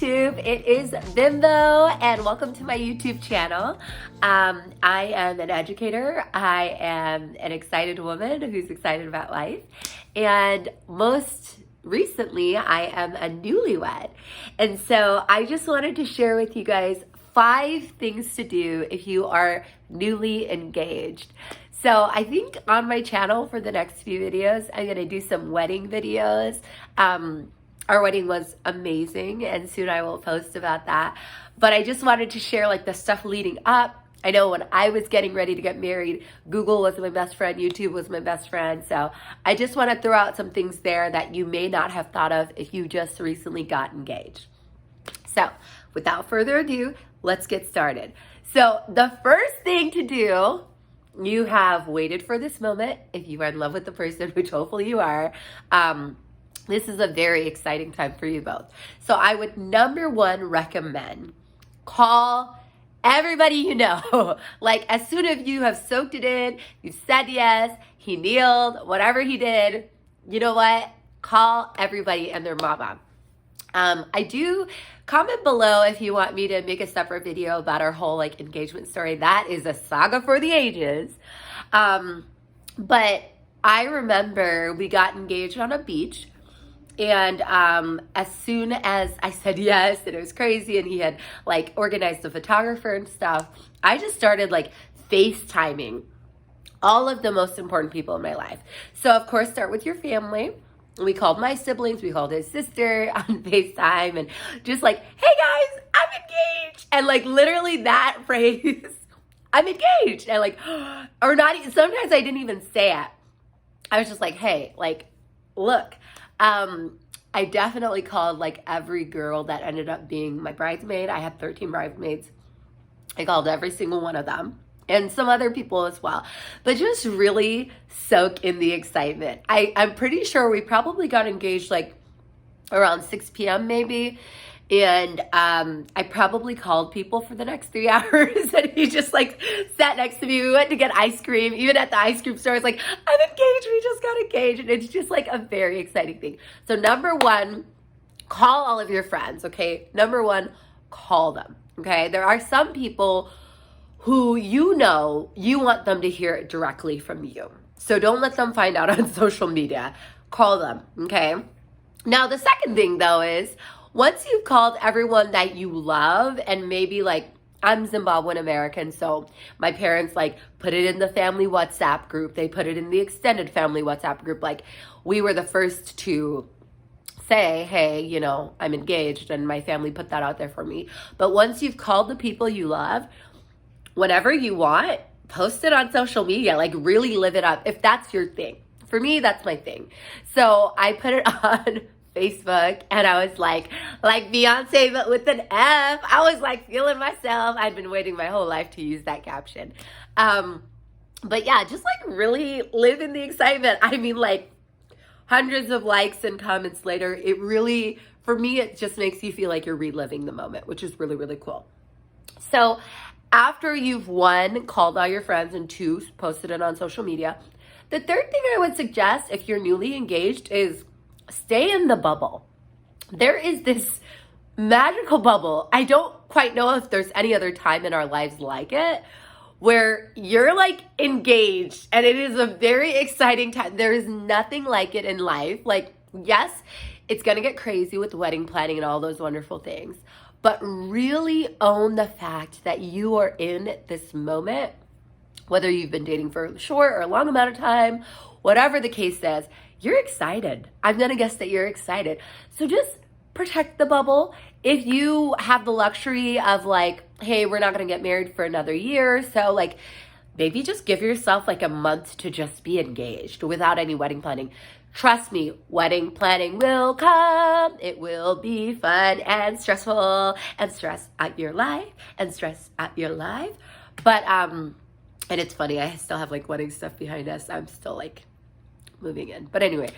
YouTube? It is Bimbo and welcome to my YouTube channel. I am an educator. I am an excited woman who's excited about life. And most recently, I am a newlywed. And so I just wanted to share with you guys 5 things to do if you are newly engaged. So I think on my channel for the next few videos, I'm gonna do some wedding videos. Our wedding was amazing and soon I will post about that. But I just wanted to share like the stuff leading up. I know when I was getting ready to get married, Google was my best friend, YouTube was my best friend. So I just want to throw out some things there that you may not have thought of if you just recently got engaged. So without further ado, let's get started. So the first thing to do, you have waited for this moment. If you are in love with the person, which hopefully you are, this is a very exciting time for you both. So I would, number one, recommend call everybody you know. Like as soon as you have soaked it in, you said yes, he kneeled, whatever he did, you know what? Call everybody and their mama. I do comment below if you want me to make a separate video about our whole like engagement story. That is a saga for the ages. But I remember we got engaged on a beach. And as soon as I said yes, and it was crazy, and he had like organized the photographer and stuff, I just started like FaceTiming all of the most important people in my life. So of course, start with your family. We called my siblings, we called his sister on FaceTime, and just like, hey guys, I'm engaged. And like literally that phrase, I'm engaged. And like, or not even, sometimes I didn't even say it. I was just like, hey, like, look. I definitely called like every girl that ended up being my bridesmaid. I had 13 bridesmaids. I called every single one of them and some other people as well, but just really soak in the excitement. I'm pretty sure we probably got engaged like around 6 p.m. maybe. And I probably called people for the next 3 hours, and he just like sat next to me. We went to get ice cream. Even at the ice cream store, I was like, I'm engaged. We just got engaged. And it's just like a very exciting thing. So number one, call all of your friends, okay? Number one, call them, okay? There are some people who you know you want them to hear it directly from you. So don't let them find out on social media. Call them, okay? Now, the second thing though is, once you've called everyone that you love, and maybe like, I'm Zimbabwean American, so my parents like put it in the family WhatsApp group. They put it in the extended family WhatsApp group. Like we were the first to say, hey, you know, I'm engaged, and my family put that out there for me. But once you've called the people you love, whenever you want, post it on social media, like really live it up if that's your thing. For me, that's my thing. So I put it on Facebook, and I was like Beyonce, but with an F. I was like feeling myself. I'd been waiting my whole life to use that caption. But yeah, just like really live in the excitement. I mean, like hundreds of likes and comments later, it really, for me, it just makes you feel like you're reliving the moment, which is really, really cool. So after you've 1, called all your friends, and 2, posted it on social media, the third thing I would suggest if you're newly engaged is stay in the bubble. There is this magical bubble. I don't quite know if there's any other time in our lives like it, where you're like engaged, and it is a very exciting time. There is nothing like it in life. Like, yes, it's gonna get crazy with wedding planning and all those wonderful things, but really own the fact that you are in this moment, whether you've been dating for a short or a long amount of time, whatever the case is. You're excited. I'm gonna guess that you're excited. So just protect the bubble. If you have the luxury of like, hey, we're not gonna get married for another year, so like maybe just give yourself like a month to just be engaged without any wedding planning. Trust me, wedding planning will come. It will be fun and stressful, and stress out your life, and stress out your life. But and it's funny, I still have like wedding stuff behind us. I'm still like moving in. But anyway,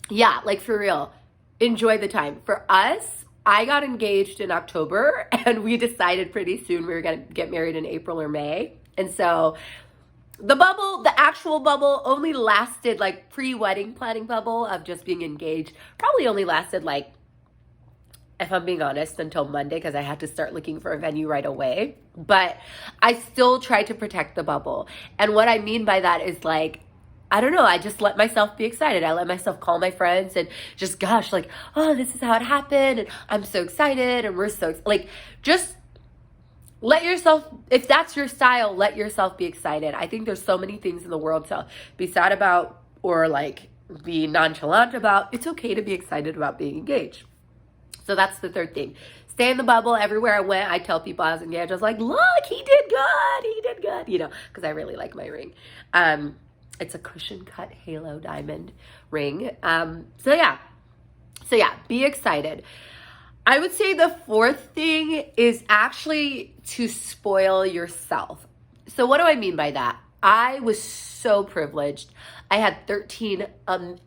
yeah, like for real, enjoy the time. For us, I got engaged in October, and we decided pretty soon we were gonna get married in April or May. And so the bubble, the actual bubble, only lasted, like pre-wedding planning bubble of just being engaged, probably only lasted like if I'm being honest, until Monday because I had to start looking for a venue right away. But I still try to protect the bubble. And what I mean by that is like, I don't know, I just let myself be excited. I let myself call my friends and just gush like, oh, this is how it happened. And I'm so excited. And we're so, like, just let yourself, if that's your style, let yourself be excited. I think there's so many things in the world to be sad about or like be nonchalant about. It's okay to be excited about being engaged. So that's the third thing. Stay in the bubble. Everywhere I went, I tell people I was engaged. I was like, look, he did good, you know, because I really like my ring. It's a cushion cut halo diamond ring. So yeah, be excited. I would say the fourth thing is actually to spoil yourself. So what do I mean by that? I was so privileged. I had 13.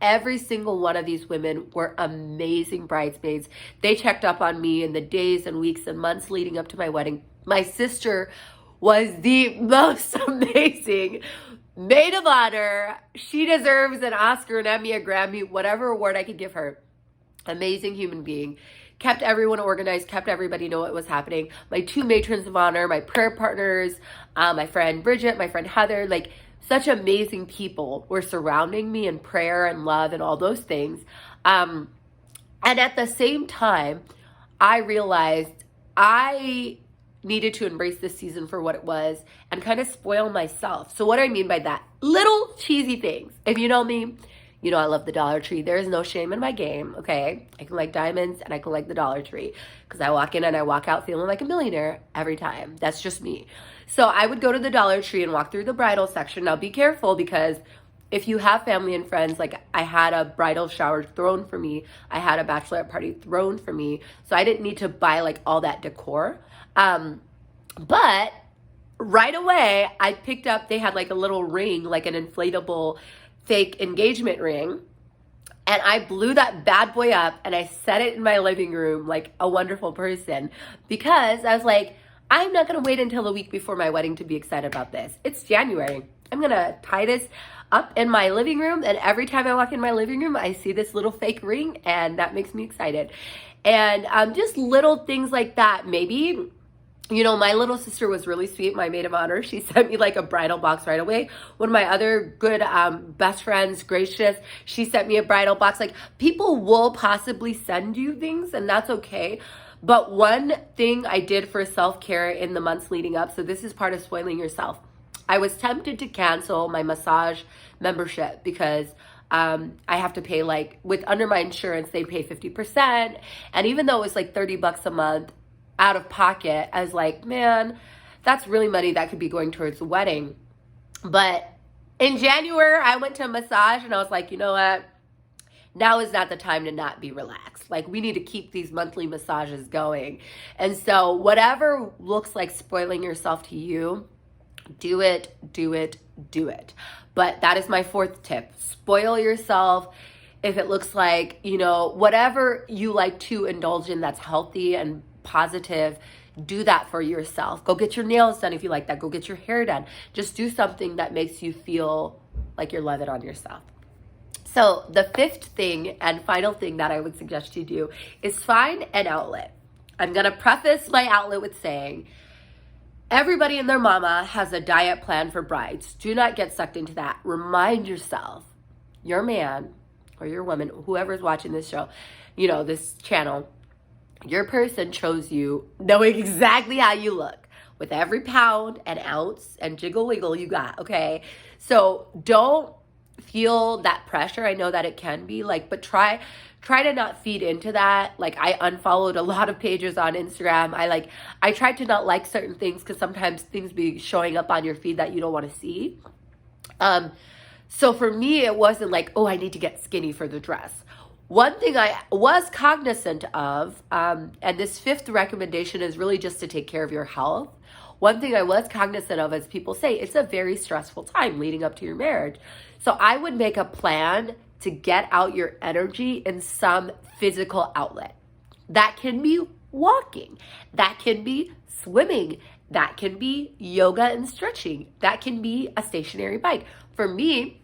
Every single one of these women were amazing bridesmaids. They checked up on me in the days and weeks and months leading up to my wedding. My sister was the most amazing maid of honor. She deserves an Oscar, an Emmy, a Grammy, whatever award I could give her. Amazing human being. Kept everyone organized, kept everybody know what was happening. My two matrons of honor, my prayer partners, my friend Bridget, my friend Heather, like such amazing people were surrounding me in prayer and love and all those things. And at the same time, I realized I needed to embrace this season for what it was and kind of spoil myself. So what do I mean by that? Little cheesy things. If you know me, you know I love the Dollar Tree. There is no shame in my game, okay? I can like diamonds and I can like the Dollar Tree because I walk in and I walk out feeling like a millionaire every time. That's just me. So I would go to the Dollar Tree and walk through the bridal section. Now be careful because if you have family and friends, like I had a bridal shower thrown for me. I had a bachelorette party thrown for me. So I didn't need to buy like all that decor. But right away I picked up, they had like a little ring, like an inflatable fake engagement ring. And I blew that bad boy up and I set it in my living room like a wonderful person because I was like, I'm not going to wait until the week before my wedding to be excited about this. It's January. I'm going to tie this up in my living room. And every time I walk in my living room, I see this little fake ring and that makes me excited. And just little things like that. Maybe, you know, my little sister was really sweet, my maid of honor. She sent me like a bridal box right away. One of my other good best friends, Gracious, she sent me a bridal box. Like people will possibly send you things and that's okay. But one thing I did for self-care in the months leading up, so this is part of spoiling yourself. I was tempted to cancel my massage membership because I have to pay like, under my insurance, they pay 50%. And even though it was like $30 a month out of pocket, I was like, man, that's really money that could be going towards the wedding. But in January, I went to a massage and I was like, you know what? Now is not the time to not be relaxed. Like we need to keep these monthly massages going. And so whatever looks like spoiling yourself to you, do it. But that is my fourth tip. Spoil yourself. If it looks like, you know, whatever you like to indulge in that's healthy and positive, do that for yourself. Go get your nails done if you like that. Go get your hair done. Just do something that makes you feel like you're loving on yourself. So the fifth thing and final thing that I would suggest you do is find an outlet. I'm going to preface my outlet with saying, everybody and their mama has a diet plan for brides. Do not get sucked into that. Remind yourself, your man or your woman, whoever's watching this show, you know, this channel, your person chose you knowing exactly how you look with every pound and ounce and jiggle wiggle you got, okay? So don't feel that pressure. I know that it can be like, but try to not feed into that. Like I unfollowed a lot of pages on Instagram. I tried to not like certain things because sometimes things be showing up on your feed that you don't want to see. So for me, it wasn't like, oh, I need to get skinny for the dress. One thing I was cognizant of, and this fifth recommendation is really just to take care of your health. One thing I was cognizant of, as people say, it's a very stressful time leading up to your marriage. So I would make a plan to get out your energy in some physical outlet. That can be walking. That can be swimming. That can be yoga and stretching. That can be a stationary bike. For me,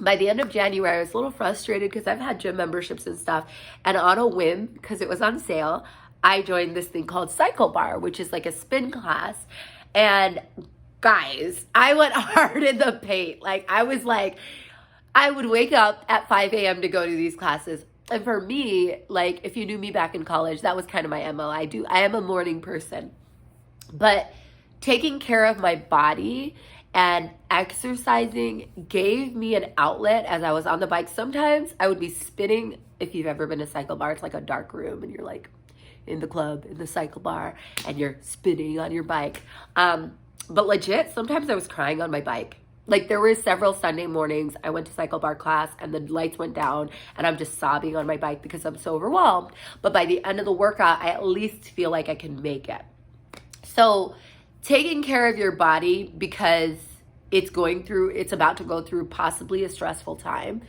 by the end of January, I was a little frustrated because I've had gym memberships and stuff. And on a whim, because it was on sale, I joined this thing called Cycle Bar, which is like a spin class. And guys, I went hard in the paint. Like, I was like, I would wake up at 5 a.m. to go to these classes. And for me, like, if you knew me back in college, that was kind of my MO. I am a morning person. But taking care of my body and exercising gave me an outlet as I was on the bike. Sometimes I would be spinning. If you've ever been to Cycle Bar, it's like a dark room and you're like in the club, in the Cycle Bar, and you're spinning on your bike. But legit, sometimes I was crying on my bike. Like, there were several Sunday mornings I went to Cycle Bar class and the lights went down and I'm just sobbing on my bike because I'm so overwhelmed. But by the end of the workout, I at least feel like I can make it. So taking care of your body because it's about to go through possibly a stressful time,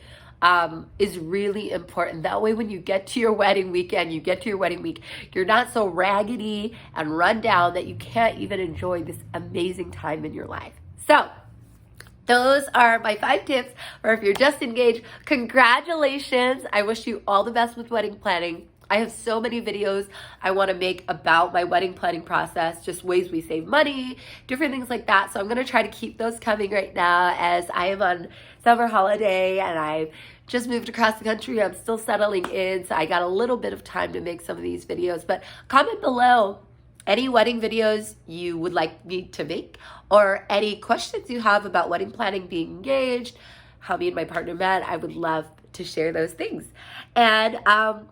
is really important. That way, when you get to your wedding weekend, you're not so raggedy and run down that you can't even enjoy this amazing time in your life. So those are my 5 tips, or if you're just engaged, congratulations. I wish you all the best with wedding planning. I have so many videos I want to make about my wedding planning process, just ways we save money, different things like that. So I'm going to try to keep those coming right now as I am on summer holiday and I've just moved across the country. I'm still settling in, so I got a little bit of time to make some of these videos. But comment below any wedding videos you would like me to make, or any questions you have about wedding planning, being engaged, how me and my partner met. I would love to share those things. And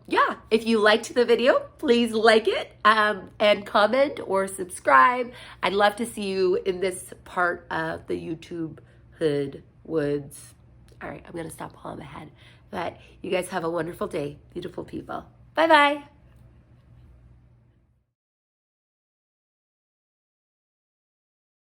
yeah, if you liked the video, please like it and comment or subscribe. I'd love to see you in this part of the YouTube hood woods. All right, I'm gonna stop while I'm ahead. But you guys have a wonderful day, beautiful people. Bye-bye.